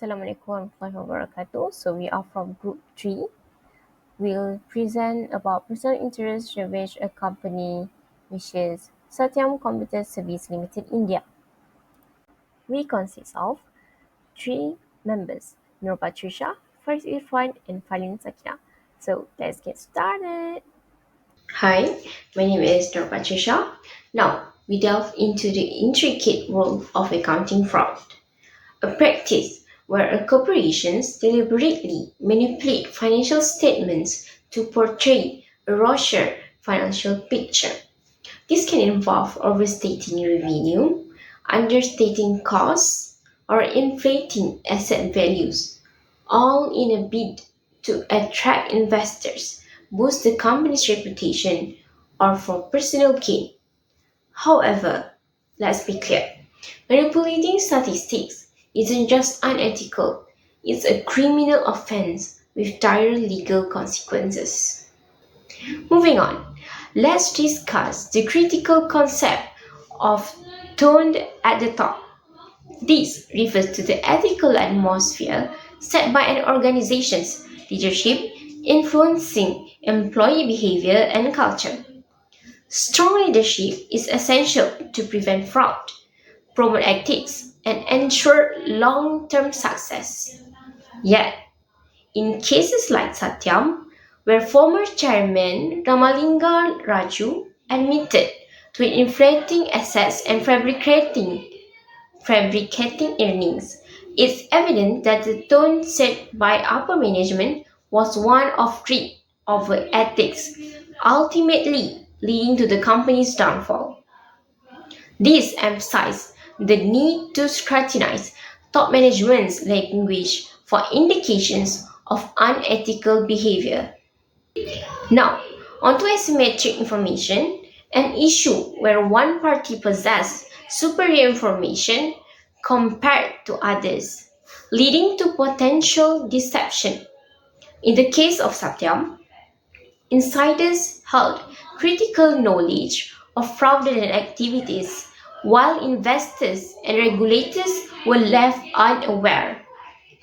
Assalamualaikum warahmatullahi wabarakatuh. So we are from group 3. We'll present about personal interest ravage a company which is Satyam Computer Service Limited India. We consist of 3 members, Nur Patricia, Faiz Irfan and Falin Sakina. So let's get started. Hi, my name is Nur Patricia. Now, we delve into the intricate world of accounting fraud, a practice where a corporations deliberately manipulate financial statements to portray a rosier financial picture. This can involve overstating revenue, understating costs, or inflating asset values, all in a bid to attract investors, boost the company's reputation, or for personal gain. However, let's be clear, manipulating statistics isn't just unethical, it's a criminal offense with dire legal consequences. Moving on, let's discuss the critical concept of toned at the top. This refers to the ethical atmosphere set by an organization's leadership influencing employee behavior and culture. Strong leadership is essential to prevent fraud, promote ethics, and ensure long term success. Yet, in cases like Satyam, where former chairman Ramalinga Raju admitted to inflating assets and fabricating earnings, it's evident that the tone set by upper management was one of greed over ethics, ultimately leading to the company's downfall. This emphasizes the need to scrutinize top management's language for indications of unethical behavior. Now, onto asymmetric information, an issue where one party possesses superior information compared to others, leading to potential deception. In the case of Satyam, insiders held critical knowledge of fraudulent activities, while investors and regulators were left unaware,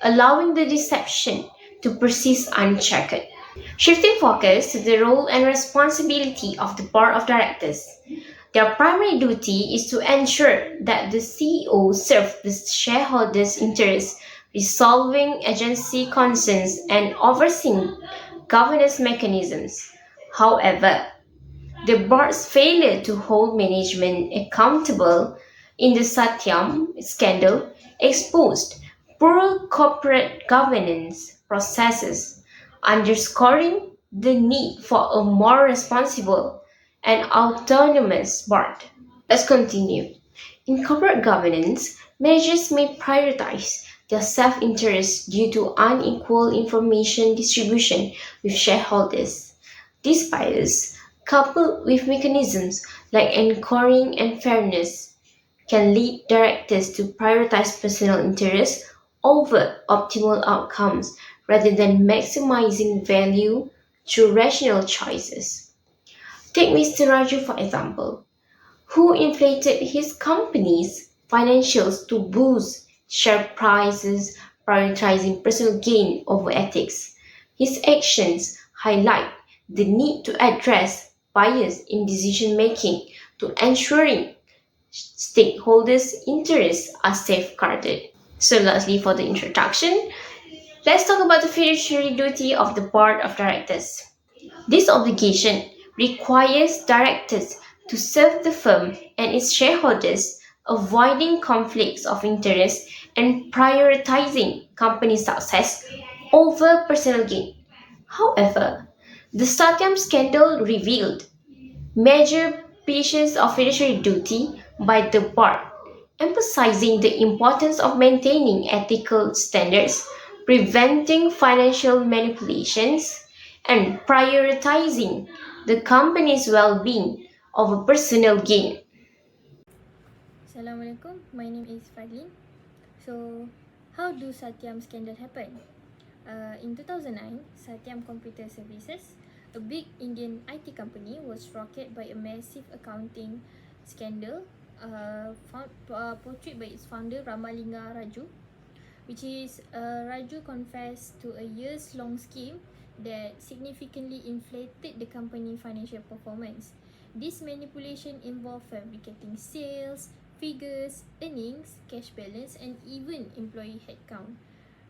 allowing the deception to persist unchecked. Shifting focus to the role and responsibility of the board of directors. Their primary duty is to ensure that the CEO serves the shareholders' interests, resolving agency concerns and overseeing governance mechanisms. However, the board's failure to hold management accountable in the Satyam scandal exposed poor corporate governance processes, underscoring the need for a more responsible and autonomous board. Let's continue. In corporate governance, managers may prioritize their self interest due to unequal information distribution with shareholders. This bias, coupled with mechanisms like anchoring and fairness, can lead directors to prioritize personal interests over optimal outcomes rather than maximizing value through rational choices. Take Mr. Raju for example, who inflated his company's financials to boost share prices, prioritizing personal gain over ethics. His actions highlight the need to address bias in decision making to ensuring stakeholders' interests are safeguarded. So, lastly, for the introduction, let's talk about the fiduciary duty of the board of directors. This obligation requires directors to serve the firm and its shareholders, avoiding conflicts of interest and prioritizing company success over personal gain. However, the Satyam scandal revealed major breaches of fiduciary duty by the board, emphasizing the importance of maintaining ethical standards, preventing financial manipulations, and prioritizing the company's well being over personal gain. Assalamualaikum, my name is Fadlin. So, how do Satyam scandal happen? In 2009, Satyam Computer Services, a big Indian IT company, was rocked by a massive accounting scandal portrayed by its founder Ramalinga Raju. which is Raju confessed to a years-long scheme that significantly inflated the company financial performance. This manipulation involved fabricating sales, figures, earnings, cash balance, and even employee headcount.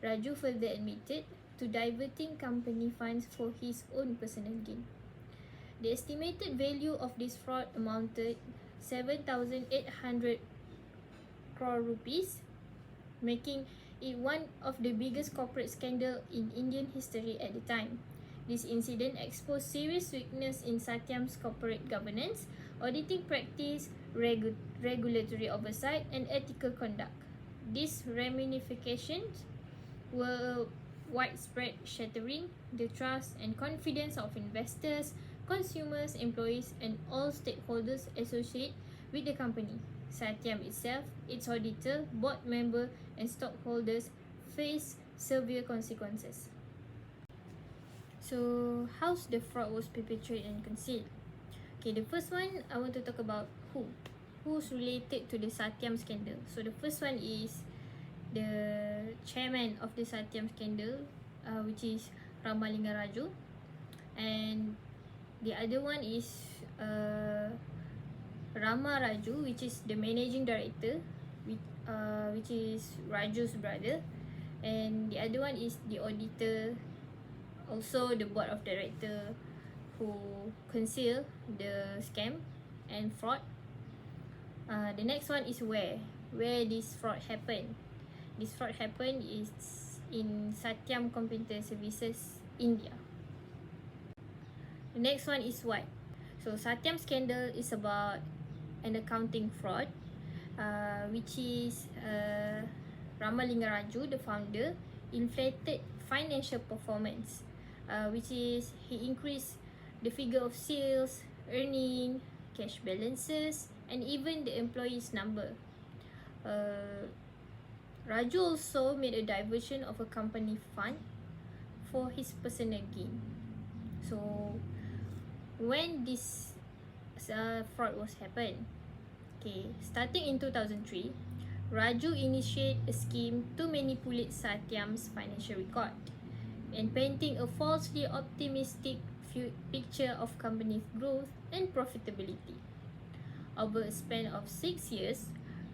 Raju further admitted to diverting company funds for his own personal gain. The estimated value of this fraud amounted 7,800 crore rupees, making it one of the biggest corporate scandal in Indian history at the time. This incident exposed serious weakness in Satyam's corporate governance, auditing practice, regulatory oversight, and ethical conduct. These ramifications were widespread, shattering the trust and confidence of investors, consumers, employees, and all stakeholders associated with the company. Satyam itself, its auditor, board member, and stockholders face severe consequences. So, how's the fraud was perpetrated and concealed? Okay, the first one I want to talk about who's related to the Satyam scandal. So the first one is the chairman of the Satyam scandal, which is Ramalinga Raju, and the other one is Rama Raju, which is the managing director, which is Raju's brother, and the other one is the auditor, also the board of director who conceal the scam and fraud. The next one is where this fraud happened. This fraud happened is in Satyam Computer Services, India. The next one is what? So Satyam scandal is about an accounting fraud, which is Ramalinga Raju, the founder, inflated financial performance, which is he increased the figure of sales, earning, cash balances, and even the employees' number. Raju also made a diversion of a company fund for his personal gain. So, when this fraud was happened, okay, starting in 2003, Raju initiated a scheme to manipulate Satyam's financial record and painting a falsely optimistic picture of company's growth and profitability. Over a span of 6 years,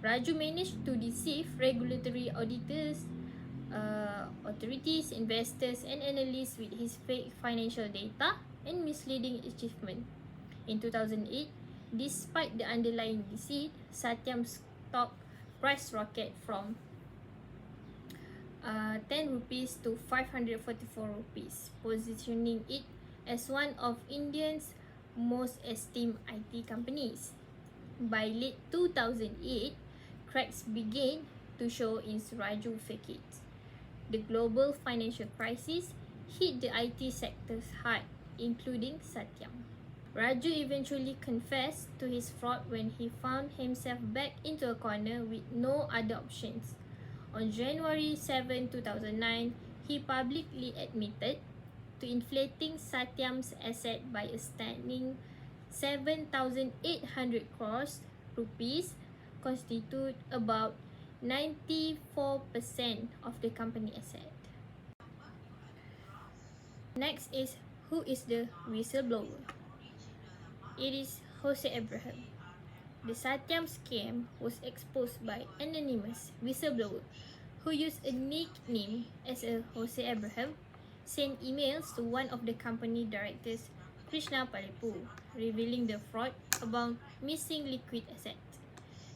Raju managed to deceive regulatory auditors, authorities, investors, and analysts with his fake financial data and misleading achievement. In 2008, despite the underlying deceit, Satyam's stock price rocket from 10 rupees to 544 rupees, positioning it as one of India's most esteemed IT companies. By late 2008, cracks began to show in Raju facades. The global financial crisis hit the IT sectors hard, including Satyam. Raju eventually confessed to his fraud when he found himself backed into a corner with no other options. On January 7, 2009, he publicly admitted to inflating Satyam's asset by a stunning 7,800 crores rupees, constitute about 94% of the company asset. Next is who is the whistleblower? It is Jose Abraham. The Satyam scam was exposed by anonymous whistleblower who used a nickname as a Jose Abraham, sent emails to one of the company directors, Krishna Palepu, revealing the fraud about missing liquid assets.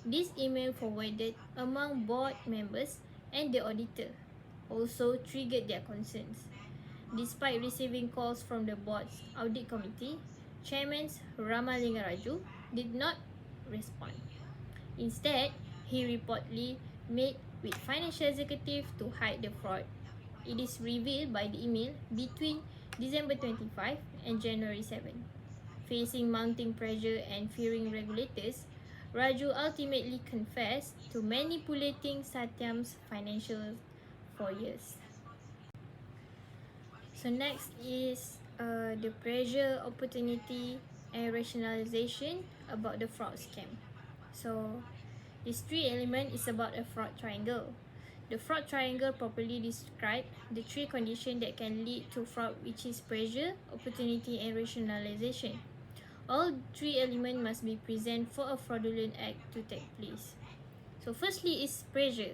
This email forwarded among board members and the auditor also triggered their concerns. Despite receiving calls from the board's audit committee, Chairman Ramalinga Raju did not respond. Instead, he reportedly met with financial executives to hide the fraud. It is revealed by the email between December 25 and January 7. Facing mounting pressure and fearing regulators, Raju ultimately confessed to manipulating Satyam's financials for years. So next is the pressure, opportunity, and rationalization about the fraud scam. So this three element is about a fraud triangle. The fraud triangle properly describes the three conditions that can lead to fraud, which is pressure, opportunity, and rationalization. All three elements must be present for a fraudulent act to take place. So firstly is pressure,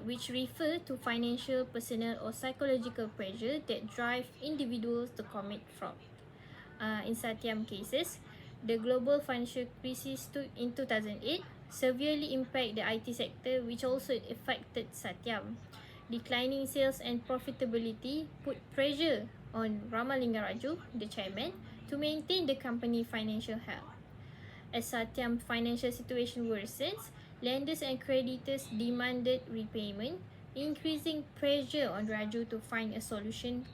which refer to financial, personal, or psychological pressure that drive individuals to commit fraud. In Satyam cases, the global financial crisis in 2008 severely impacted the IT sector, which also affected Satyam. Declining sales and profitability put pressure on Ramalinga Raju, the chairman, to maintain the company financial health. As Satyam's financial situation worsens, lenders and creditors demanded repayment, increasing pressure on Raju to find a solution.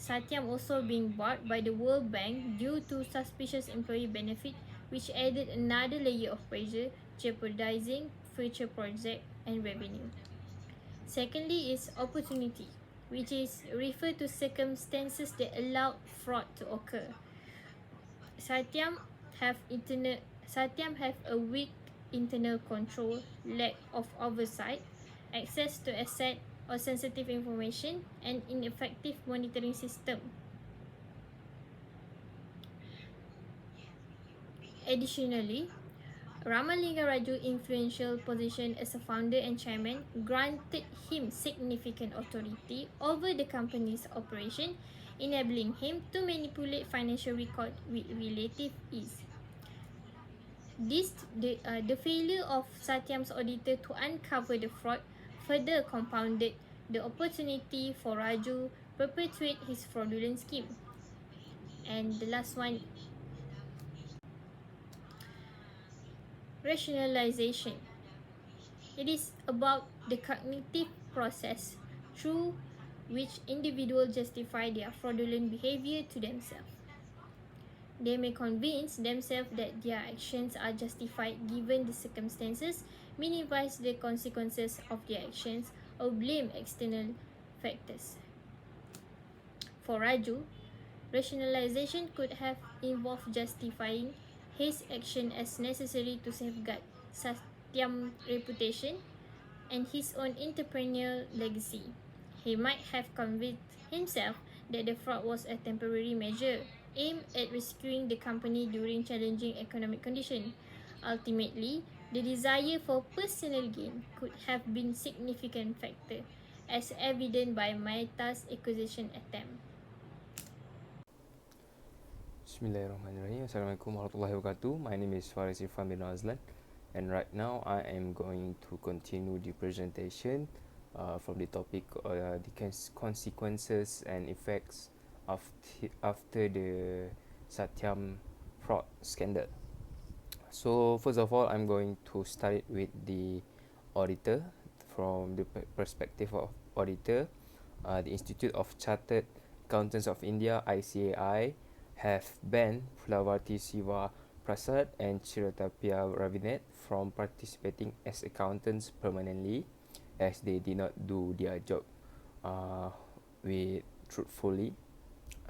Satyam also being barred by the World Bank due to suspicious employee benefit, which added another layer of pressure, jeopardizing future project and revenue. Secondly is opportunity, which is refer to circumstances that allowed fraud to occur. Satyam Satyam have a weak internal control, lack of oversight, access to asset or sensitive information, and ineffective monitoring system. Additionally, Ramalinga Raju's influential position as a founder and chairman granted him significant authority over the company's operation, enabling him to manipulate financial record with relative ease. The failure of Satyam's auditor to uncover the fraud further compounded the opportunity for Raju perpetuate his fraudulent scheme. And the last one, rationalization. It is about the cognitive process through which individuals justify their fraudulent behavior to themselves. They may convince themselves that their actions are justified given the circumstances, minimize the consequences of their actions, or blame external factors. For Raju, rationalization could have involved justifying his action as necessary to safeguard Satyam's reputation and his own entrepreneurial legacy. He might have convinced himself that the fraud was a temporary measure aimed at rescuing the company during challenging economic conditions. Ultimately, the desire for personal gain could have been a significant factor, as evident by Mehta's acquisition attempt. Bismillahirrahmanirrahim. Assalamualaikum warahmatullahi wabarakatuh. My name is Faris Irfan bin Azlan, and right now I am going to continue the presentation from the topic the consequences and effects after the Satyam fraud scandal. So first of all, I'm going to start it with the auditor. From the perspective of auditor, the Institute of Chartered Accountants of India (ICAI) have banned Phulavarti Siva Prasad and Chiratapya Ravinet from participating as accountants permanently, as they did not do their job with truthfully.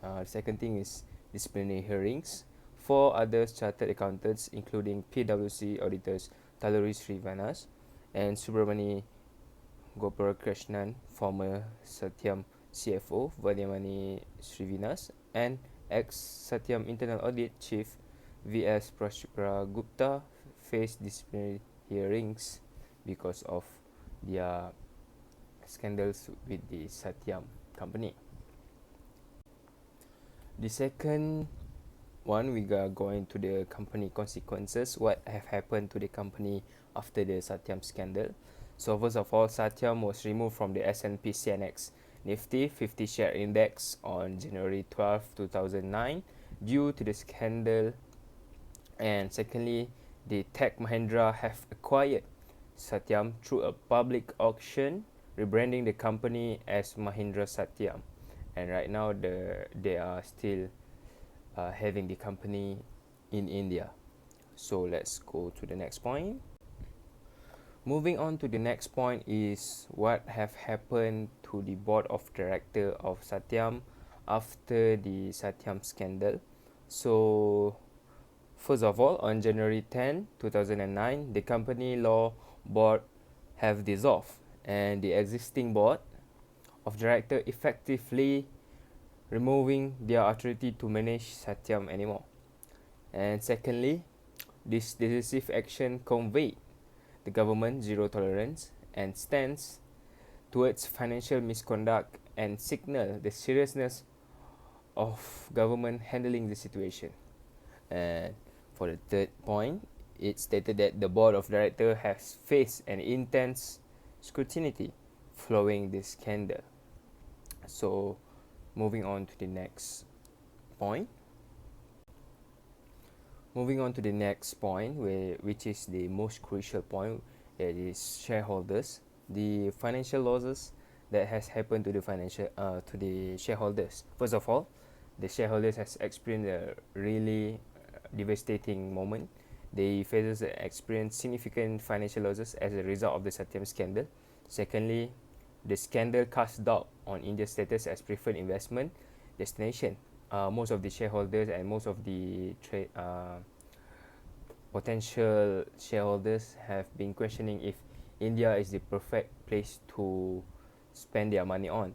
The second thing is disciplinary hearings. 4 other chartered accountants, including PwC auditors Taluri Srivanas and Subramani Gopalakrishnan, former Satyam CFO Vadiamani Srivinas, and ex-Satyam Internal Audit Chief V.S. Prashupra faced disciplinary hearings because of their scandals with the Satyam company. The second one, we are going to the company consequences. What have happened to the company after the Satyam scandal? So first of all, Satyam was removed from the S&P CNX Nifty 50 share index on January 12, 2009 due to the scandal. And secondly, the Tech Mahindra have acquired Satyam through a public auction, rebranding the company as Mahindra Satyam. And right now they are still having the company in India. So let's go to the next point. Moving on to the next point is what have happened to the board of director of Satyam after the Satyam scandal. So first of all, on January 10, 2009, the company law board have dissolved, and the existing board of director effectively removing their authority to manage Satyam anymore. And secondly, this decisive action conveyed the government zero tolerance and stance towards financial misconduct and signal the seriousness of government handling the situation. And for the third point, it stated that the board of directors has faced an intense scrutiny following this scandal. So, moving on to the next point. Moving on to the next point, which is the most crucial point, that is shareholders. The financial losses that has happened to the shareholders. First of all, the shareholders has experienced a really devastating moment. They experience significant financial losses as a result of the Satyam scandal. Secondly, the scandal cast doubt on India's status as preferred investment destination. Most of the shareholders and most of the potential shareholders have been questioning if India is the perfect place to spend their money on.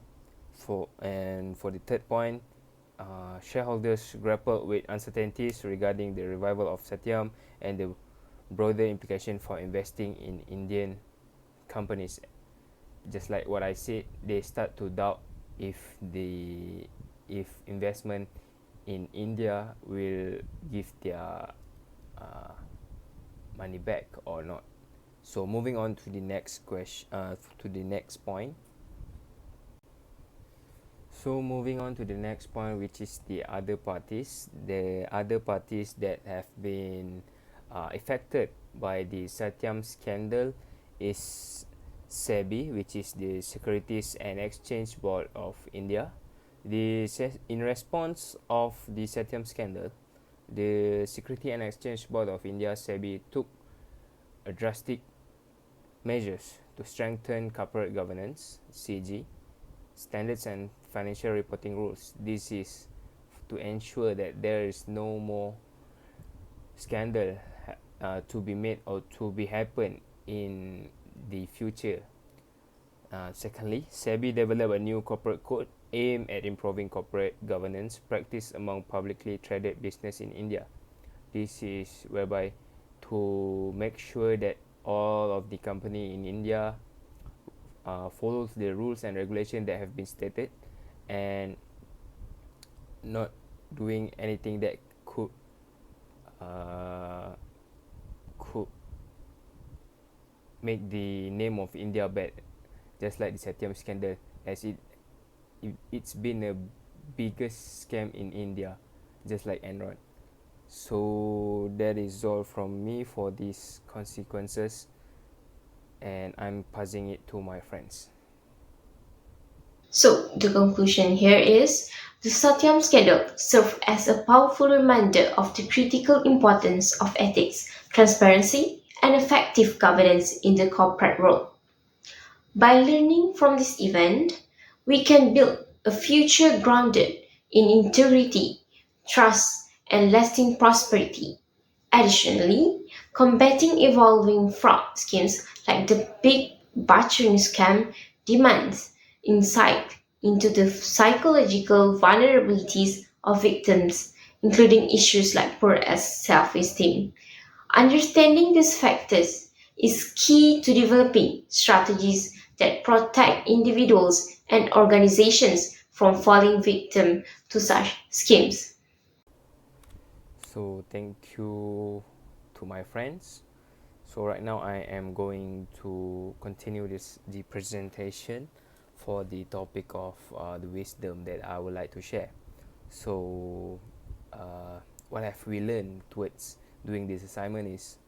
For the third point, shareholders grapple with uncertainties regarding the revival of Satyam and the broader implication for investing in Indian companies. Just like what I said, they start to doubt if investment in India will give their money back or not. So moving on to the next point. So moving on to the next point, which is the other parties. The other parties that have been affected by the Satyam scandal is SEBI, which is the Securities and Exchange Board of India. In response of the Satyam scandal, the Securities and Exchange Board of India (SEBI) took drastic measures to strengthen corporate governance (CG) standards and financial reporting rules. This is to ensure that there is no more scandal to be made or to be happen in the future. Secondly, SEBI developed a new corporate code aimed at improving corporate governance practice among publicly traded business in India. This is whereby to make sure that all of the company in India follows the rules and regulations that have been stated and not doing anything that could make the name of India bad, just like the Satyam scandal, as it's been a biggest scam in India, just like Enron. So that is all from me for these consequences, and I'm passing it to my friends. So, the conclusion here is the Satyam scandal served as a powerful reminder of the critical importance of ethics, transparency, and effective governance in the corporate world. By learning from this event, we can build a future grounded in integrity, trust, and lasting prosperity. Additionally, combating evolving fraud schemes like the Big Butchering scam demands insight into the psychological vulnerabilities of victims, including issues like poor self esteem. Understanding these factors is key to developing strategies that protect individuals and organizations from falling victim to such schemes. So thank you to my friends. So right now I am going to continue the presentation for the topic of the wisdom that I would like to share. So what have we learned towards doing this assignment is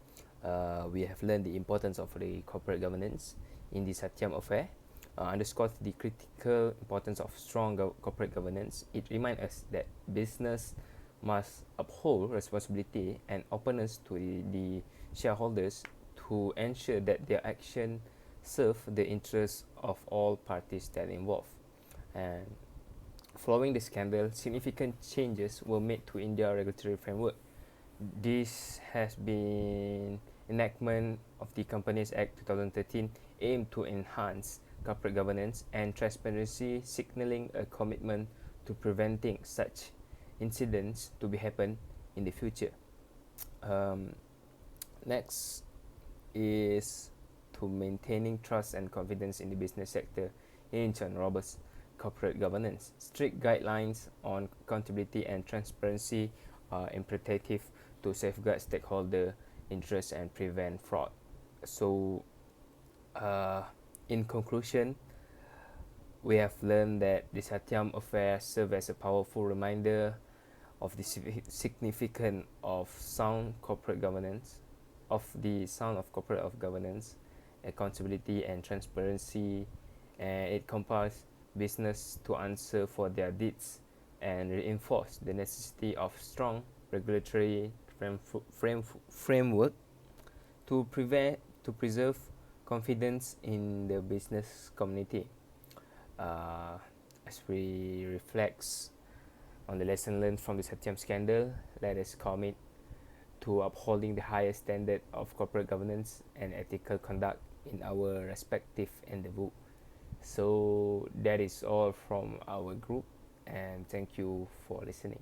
we have learned the importance of the corporate governance in the Satyam affair. Underscores the critical importance of strong corporate governance. It reminds us that business must uphold responsibility and openness to the shareholders to ensure that their action serve the interests of all parties that are involved. And following the scandal, significant changes were made to India regulatory framework. This has been enactment of the Companies Act 2013 aim to enhance corporate governance and transparency, signaling a commitment to preventing such incidents to be happen in the future. Um, Next is to maintaining trust and confidence in the business sector in turn robust corporate governance. Strict guidelines on accountability and transparency are imperative to safeguard stakeholder interests and prevent fraud. So, uh, in conclusion, we have learned that the Satyam affair served as a powerful reminder of the significance of sound corporate governance, of the sound of corporate of governance, accountability and transparency, and it compels business to answer for their deeds and reinforce the necessity of strong regulatory framework to preserve confidence in the business community. As we reflect on the lesson learned from the Satyam scandal, let us commit to upholding the highest standard of corporate governance and ethical conduct in our respective endeavor. So that is all from our group, and thank you for listening.